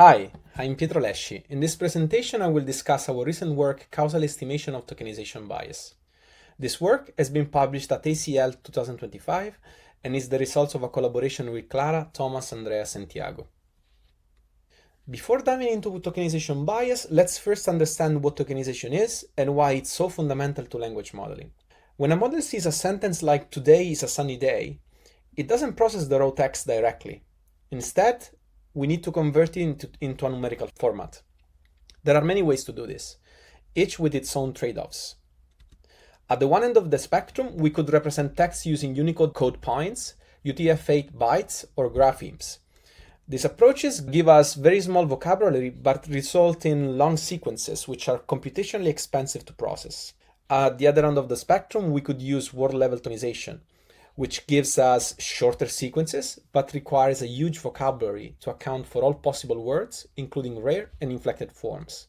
Hi, I'm Pietro Lesci. In this presentation, I will discuss our recent work, Causal Estimation of Tokenization Bias. This work has been published at ACL 2025 and is the result of a collaboration with Clara, Thomas, Andreas, and Tiago. Before diving into tokenization bias, let's first understand what tokenization is and why it's so fundamental to language modeling. When a model sees a sentence like "today is a sunny day," it doesn't process the raw text directly. Instead, we need to convert it into a numerical format. There are many ways to do this, each with its own trade-offs. At the one end of the spectrum, we could represent text using Unicode code points, UTF-8 bytes, or graphemes. These approaches give us very small vocabulary but result in long sequences, which are computationally expensive to process. At the other end of the spectrum, we could use word-level tokenization, which gives us shorter sequences, but requires a huge vocabulary to account for all possible words, including rare and inflected forms.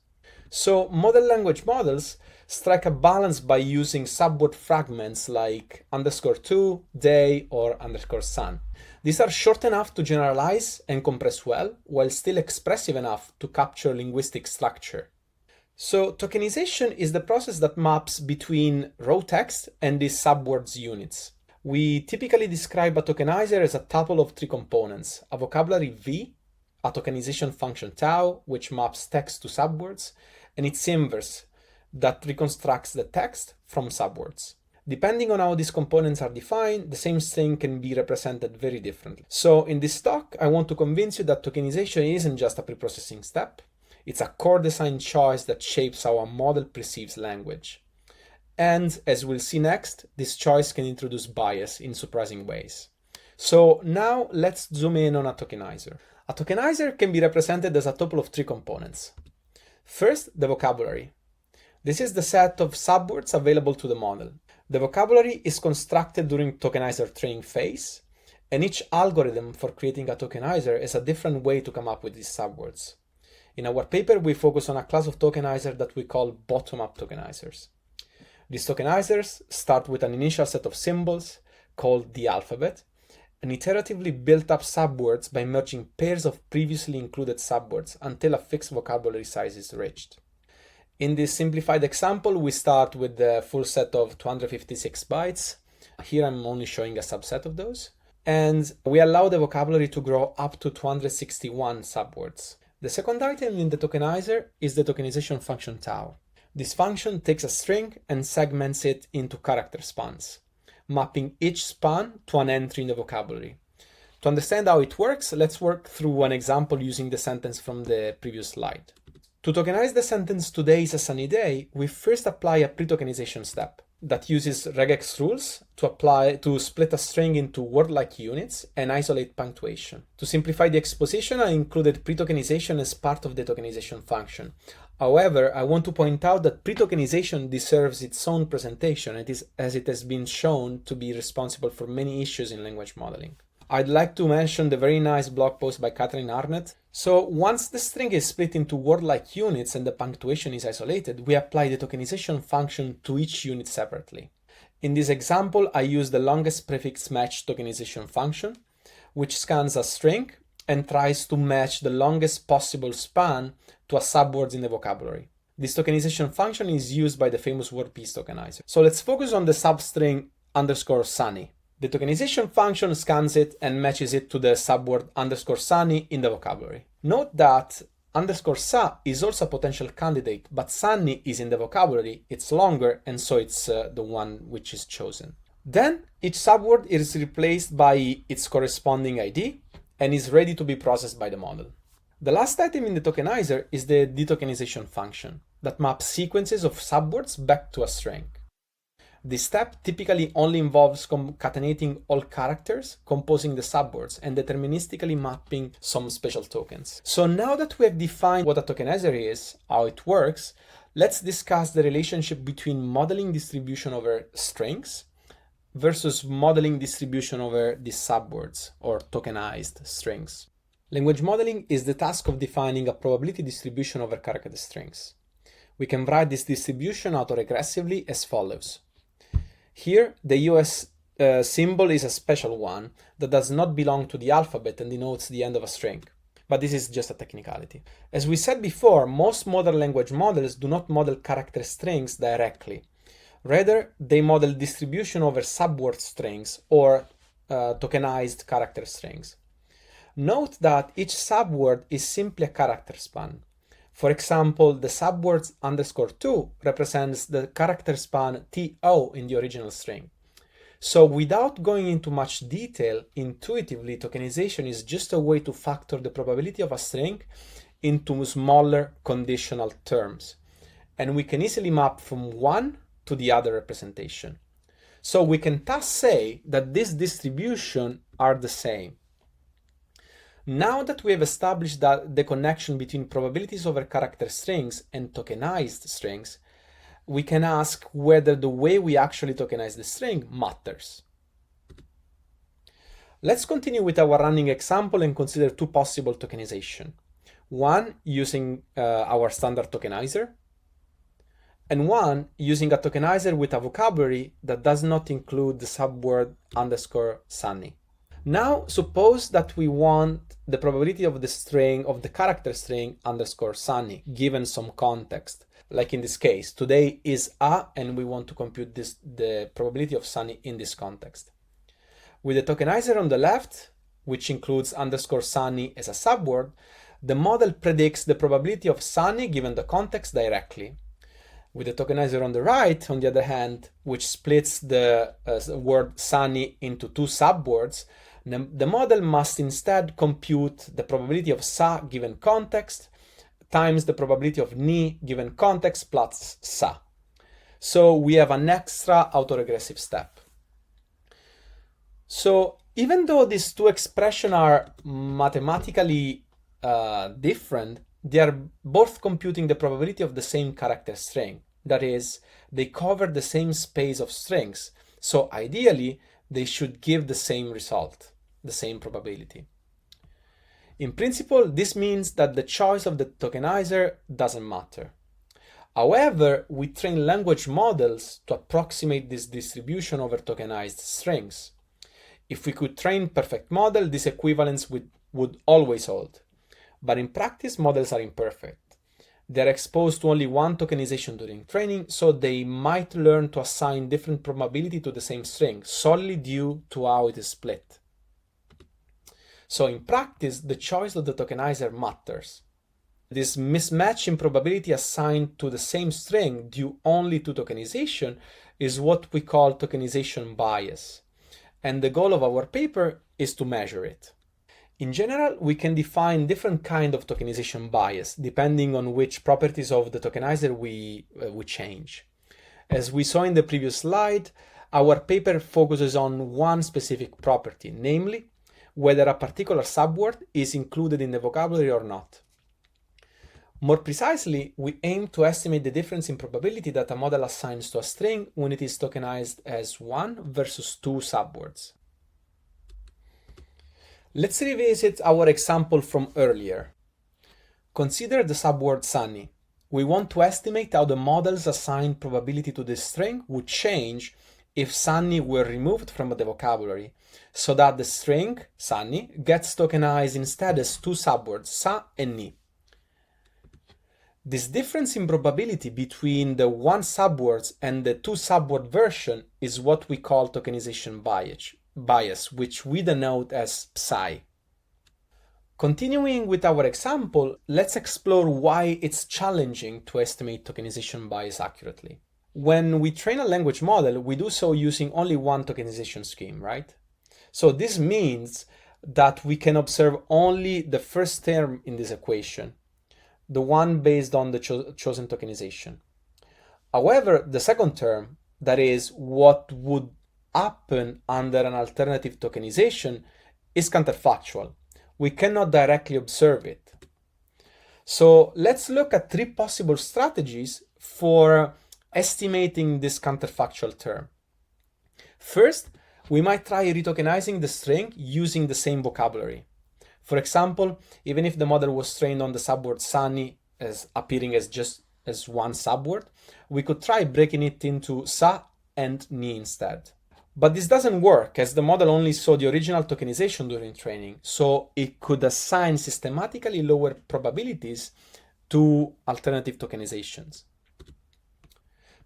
So model language models strike a balance by using subword fragments like _2, day, or _sun. These are short enough to generalize and compress well, while still expressive enough to capture linguistic structure. So tokenization is the process that maps between raw text and these subwords units. We typically describe a tokeniser as a tuple of three components: a vocabulary V, a tokenization function tau, which maps text to subwords, and its inverse, that reconstructs the text from subwords. Depending on how these components are defined, the same string can be represented very differently. So in this talk, I want to convince you that tokenization isn't just a preprocessing step. It's a core design choice that shapes how a model perceives language. And as we'll see next, this choice can introduce bias in surprising ways. So now let's zoom in on a tokeniser. A tokeniser can be represented as a tuple of three components. First, the vocabulary. This is the set of subwords available to the model. The vocabulary is constructed during tokenizer training phase, and each algorithm for creating a tokenizer has a different way to come up with these subwords. In our paper, we focus on a class of tokenizer that we call bottom-up tokenizers. These tokenizers start with an initial set of symbols, called the alphabet, and iteratively built up subwords by merging pairs of previously included subwords until a fixed vocabulary size is reached. In this simplified example, we start with the full set of 256 bytes. Here I'm only showing a subset of those. And we allow the vocabulary to grow up to 261 subwords. The second item in the tokenizer is the tokenization function tau. This function takes a string and segments it into character spans, mapping each span to an entry in the vocabulary. To understand how it works, let's work through an example using the sentence from the previous slide. To tokenize the sentence "today is a sunny day," we first apply a pre-tokenization step that uses regex rules to split a string into word-like units and isolate punctuation. To simplify the exposition, I included pre-tokenization as part of the tokenization function. However, I want to point out that pre-tokenization deserves its own presentation, as it has been shown to be responsible for many issues in language modeling. I'd like to mention the very nice blog post by Catherine Arnett. So once the string is split into word-like units and the punctuation is isolated, we apply the tokenization function to each unit separately. In this example, I use the longest prefix match tokenization function, which scans a string and tries to match the longest possible span to a subword in the vocabulary. This tokenization function is used by the famous word piece tokenizer. So let's focus on the substring _sunny. The tokenization function scans it and matches it to the subword _sunny in the vocabulary. Note that _sa is also a potential candidate, but sunny is in the vocabulary, it's longer, and so it's the one which is chosen. Then each subword is replaced by its corresponding ID and is ready to be processed by the model. The last item in the tokenizer is the detokenization function that maps sequences of subwords back to a string. This step typically only involves concatenating all characters composing the subwords and deterministically mapping some special tokens. So now that we have defined what a tokenizer is, how it works, let's discuss the relationship between modeling distribution over strings versus modeling distribution over these subwords or tokenized strings. Language modeling is the task of defining a probability distribution over character strings. We can write this distribution autoregressively as follows. Here, the US symbol is a special one that does not belong to the alphabet and denotes the end of a string. but this is just a technicality. As we said before, most modern language models do not model character strings directly. Rather, they model distribution over subword strings or tokenized character strings. Note that each subword is simply a character span. For example, the subwords _2 represents the character span TO in the original string. So without going into much detail, intuitively, tokenization is just a way to factor the probability of a string into smaller conditional terms. And we can easily map from one to the other representation. So we can thus say that this distribution are the same. Now that we have established that the connection between probabilities over character strings and tokenized strings, we can ask whether the way we actually tokenize the string matters. Let's continue with our running example and consider two possible tokenization. One using our standard tokenizer, and one using a tokenizer with a vocabulary that does not include the subword _sunny. Now, suppose that we want the probability of the string, of the character string _sunny, given some context. Like in this case, today is a, and we want to compute the probability of sunny in this context. With the tokenizer on the left, which includes _sunny as a subword, the model predicts the probability of sunny given the context directly. With the tokenizer on the right, on the other hand, which splits the word sunny into two subwords, the model must instead compute the probability of sa given context times the probability of ni given context plus sa. So we have an extra autoregressive step. So even though these two expressions are mathematically different, they are both computing the probability of the same character string. That is, they cover the same space of strings. So ideally, they should give the same result, the same probability. In principle, this means that the choice of the tokenizer doesn't matter. However, we train language models to approximate this distribution over tokenized strings. If we could train perfect model, this equivalence would always hold. But in practice, models are imperfect. They are exposed to only one tokenization during training, so they might learn to assign different probability to the same string, solely due to how it is split. So in practice, the choice of the tokenizer matters. This mismatch in probability assigned to the same string due only to tokenization is what we call tokenization bias. And the goal of our paper is to measure it. In general, we can define different kinds of tokenization bias depending on which properties of the tokenizer we change. As we saw in the previous slide, our paper focuses on one specific property, namely whether a particular subword is included in the vocabulary or not. More precisely, we aim to estimate the difference in probability that a model assigns to a string when it is tokenized as 1 versus 2 subwords. Let's revisit our example from earlier. Consider the subword sunny. We want to estimate how the model's assigned probability to this string would change if sunny were removed from the vocabulary, so that the string sunny gets tokenized instead as two subwords, sa and ni. This difference in probability between the one subwords and the two subword version is what we call tokenization bias, which we denote as psi. Continuing with our example, let's explore why it's challenging to estimate tokenization bias accurately. When we train a language model, we do so using only one tokenization scheme, right? So this means that we can observe only the first term in this equation, the one based on the chosen tokenization. However, the second term, that is what would happen under an alternative tokenization, is counterfactual. We cannot directly observe it. So let's look at three possible strategies for estimating this counterfactual term. First, we might try retokenizing the string using the same vocabulary. For example, even if the model was trained on the subword sunny as appearing as just as one subword, we could try breaking it into sa and ni instead. But this doesn't work, as the model only saw the original tokenization during training, so it could assign systematically lower probabilities to alternative tokenizations.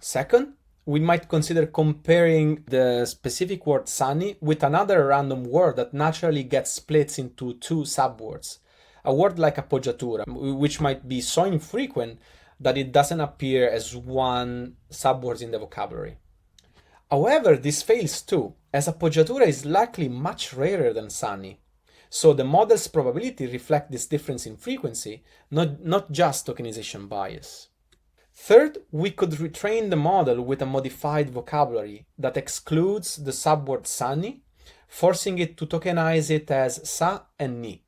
Second, we might consider comparing the specific word sunny with another random word that naturally gets split into two subwords. A word like appoggiatura, which might be so infrequent that it doesn't appear as one subword in the vocabulary. However, this fails too, as appoggiatura is likely much rarer than sunny. So the model's probability reflects this difference in frequency, not just tokenization bias. Third, we could retrain the model with a modified vocabulary that excludes the subword sunny, forcing it to tokenize it as sa and ni.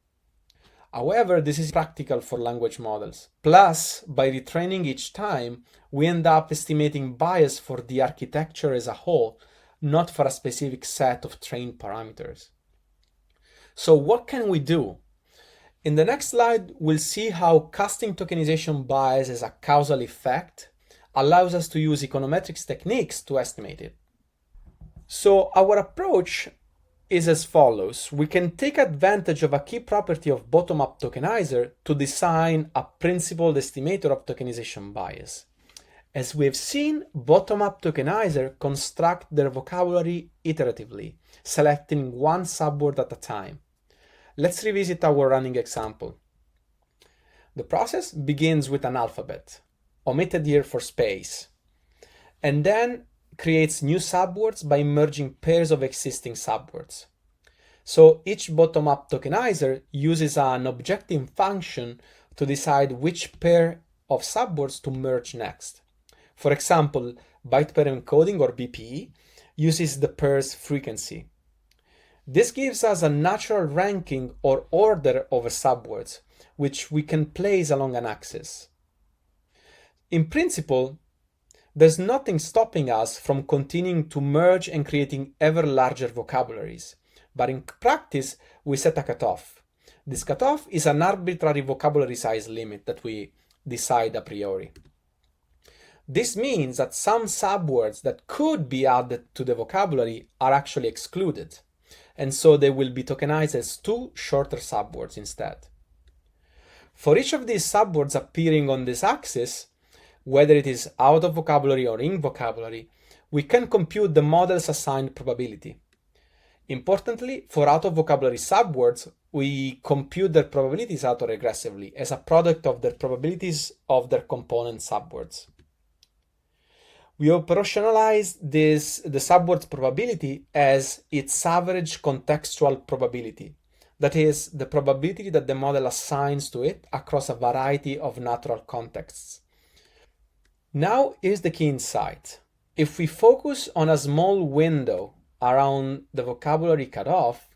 However, this is practical for language models. Plus, by retraining each time, we end up estimating bias for the architecture as a whole, not for a specific set of trained parameters. So what can we do? In the next slide, we'll see how casting tokenization bias as a causal effect allows us to use econometrics techniques to estimate it. So our approach is as follows. We can take advantage of a key property of bottom-up tokenizer to design a principled estimator of tokenization bias. As we have seen, bottom-up tokenizer construct their vocabulary iteratively, selecting one subword at a time. Let's revisit our running example. The process begins with an alphabet, omitted here for space, and then creates new subwords by merging pairs of existing subwords. So each bottom-up tokenizer uses an objective function to decide which pair of subwords to merge next. For example, byte pair encoding, or BPE, uses the pair's frequency. This gives us a natural ranking or order of subwords, which we can place along an axis. In principle, there's nothing stopping us from continuing to merge and creating ever larger vocabularies, but in practice, we set a cutoff. This cutoff is an arbitrary vocabulary size limit that we decide a priori. This means that some subwords that could be added to the vocabulary are actually excluded, and so they will be tokenized as two shorter subwords instead. For each of these subwords appearing on this axis, whether it is out of vocabulary or in vocabulary, we can compute the model's assigned probability. Importantly, for out of vocabulary subwords, we compute their probabilities autoregressively as a product of their probabilities of their component subwords. We operationalize the subword's probability as its average contextual probability. That is, the probability that the model assigns to it across a variety of natural contexts. Now, here's the key insight. If we focus on a small window around the vocabulary cutoff,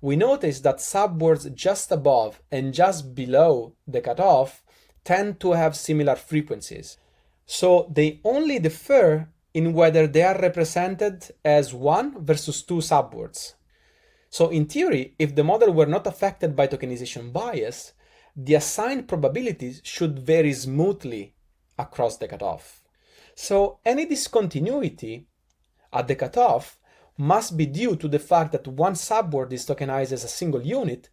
we notice that subwords just above and just below the cutoff tend to have similar frequencies. So they only differ in whether they are represented as one versus two subwords. So in theory, if the model were not affected by tokenization bias, the assigned probabilities should vary smoothly across the cutoff. So any discontinuity at the cutoff must be due to the fact that one subword is tokenized as a single unit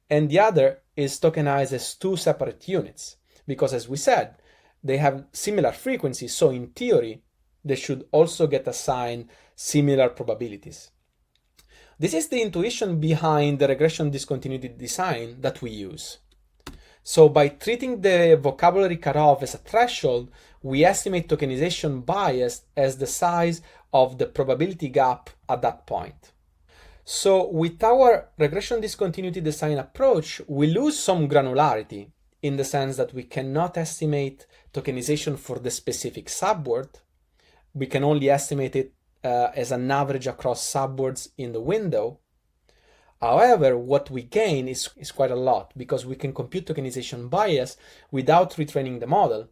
and the other is tokenized as two separate units. Because as we said, they have similar frequencies, so in theory, they should also get assigned similar probabilities. This is the intuition behind the regression discontinuity design that we use. So by treating the vocabulary cutoff as a threshold, we estimate tokenization bias as the size of the probability gap at that point. So with our regression discontinuity design approach, we lose some granularity in the sense that we cannot estimate tokenization for the specific subword. We can only estimate it as an average across subwords in the window. However, what we gain is quite a lot, because we can compute tokenization bias without retraining the model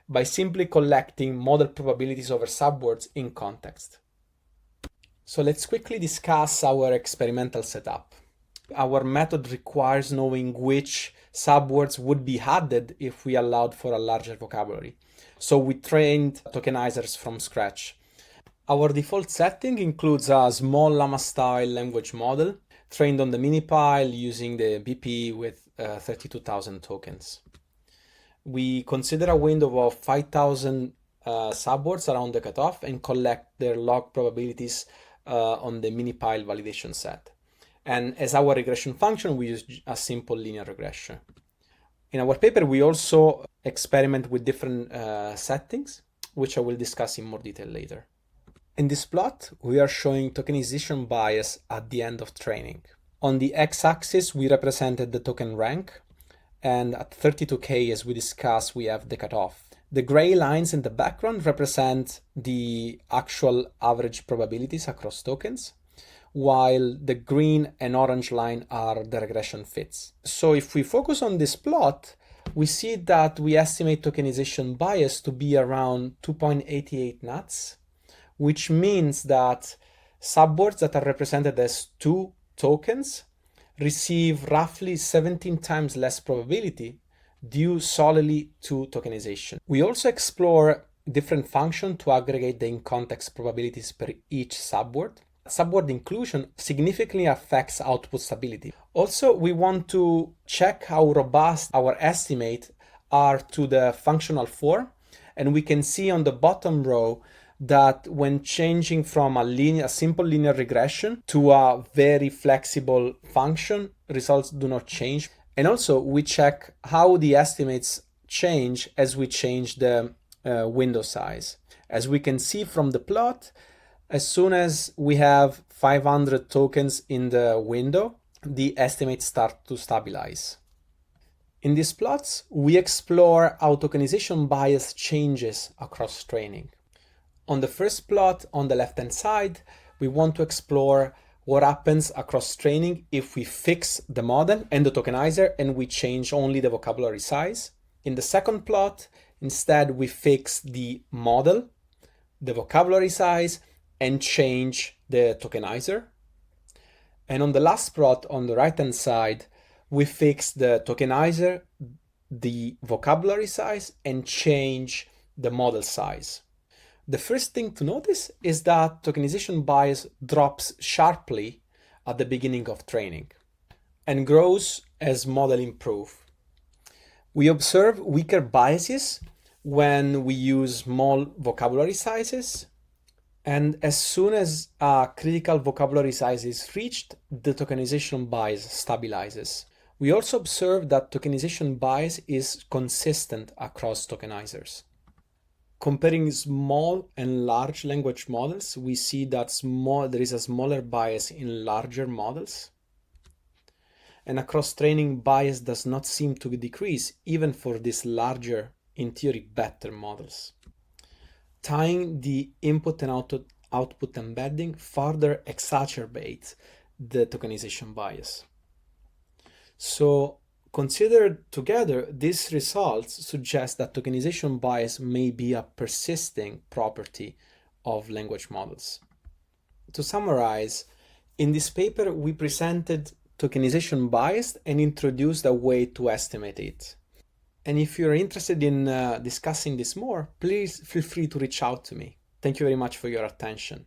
by simply collecting model probabilities over subwords in context. So let's quickly discuss our experimental setup. Our method requires knowing which subwords would be added if we allowed for a larger vocabulary. So we trained tokenizers from scratch. Our default setting includes a small llama-style language model trained on the minipile using the BP with 32,000 tokens. We consider a window of 5,000 subwords around the cutoff and collect their log probabilities on the minipile validation set. And as our regression function, we use a simple linear regression. In our paper, we also experiment with different settings, which I will discuss in more detail later. In this plot, we are showing tokenization bias at the end of training. On the x-axis, we represented the token rank, and at 32K, as we discussed, we have the cutoff. The gray lines in the background represent the actual average probabilities across tokens, while the green and orange line are the regression fits. So if we focus on this plot, we see that we estimate tokenization bias to be around 2.88 nuts, which means that subwords that are represented as 2 tokens receive roughly 17 times less probability due solely to tokenization. We also explore different functions to aggregate the in-context probabilities per each subword. Subword inclusion significantly affects output stability. Also, we want to check how robust our estimates are to the functional form, and we can see on the bottom row that when changing from a simple linear regression to a very flexible function, results do not change. And also we check how the estimates change as we change the window size. As we can see from the plot, as soon as we have 500 tokens in the window, the estimates start to stabilize. In these plots, we explore how tokenization bias changes across training. On the first plot on the left-hand side, we want to explore what happens across training if we fix the model and the tokenizer and we change only the vocabulary size. In the second plot, instead, we fix the model, the vocabulary size, and change the tokenizer. And on the last plot on the right-hand side, we fix the tokenizer, the vocabulary size, and change the model size. The first thing to notice is that tokenization bias drops sharply at the beginning of training and grows as model improve. We observe weaker biases when we use small vocabulary sizes, and as soon as a critical vocabulary size is reached, the tokenization bias stabilizes. We also observe that tokenization bias is consistent across tokenizers. Comparing small and large language models, we see that there is a smaller bias in larger models. And across training, bias does not seem to decrease, even for these larger, in theory, better models. Tying the input and output embedding further exacerbates the tokenization bias. So, considered together, these results suggest that tokenization bias may be a persisting property of language models. To summarize, in this paper, we presented tokenization bias and introduced a way to estimate it. And if you're interested in discussing this more, please feel free to reach out to me. Thank you very much for your attention.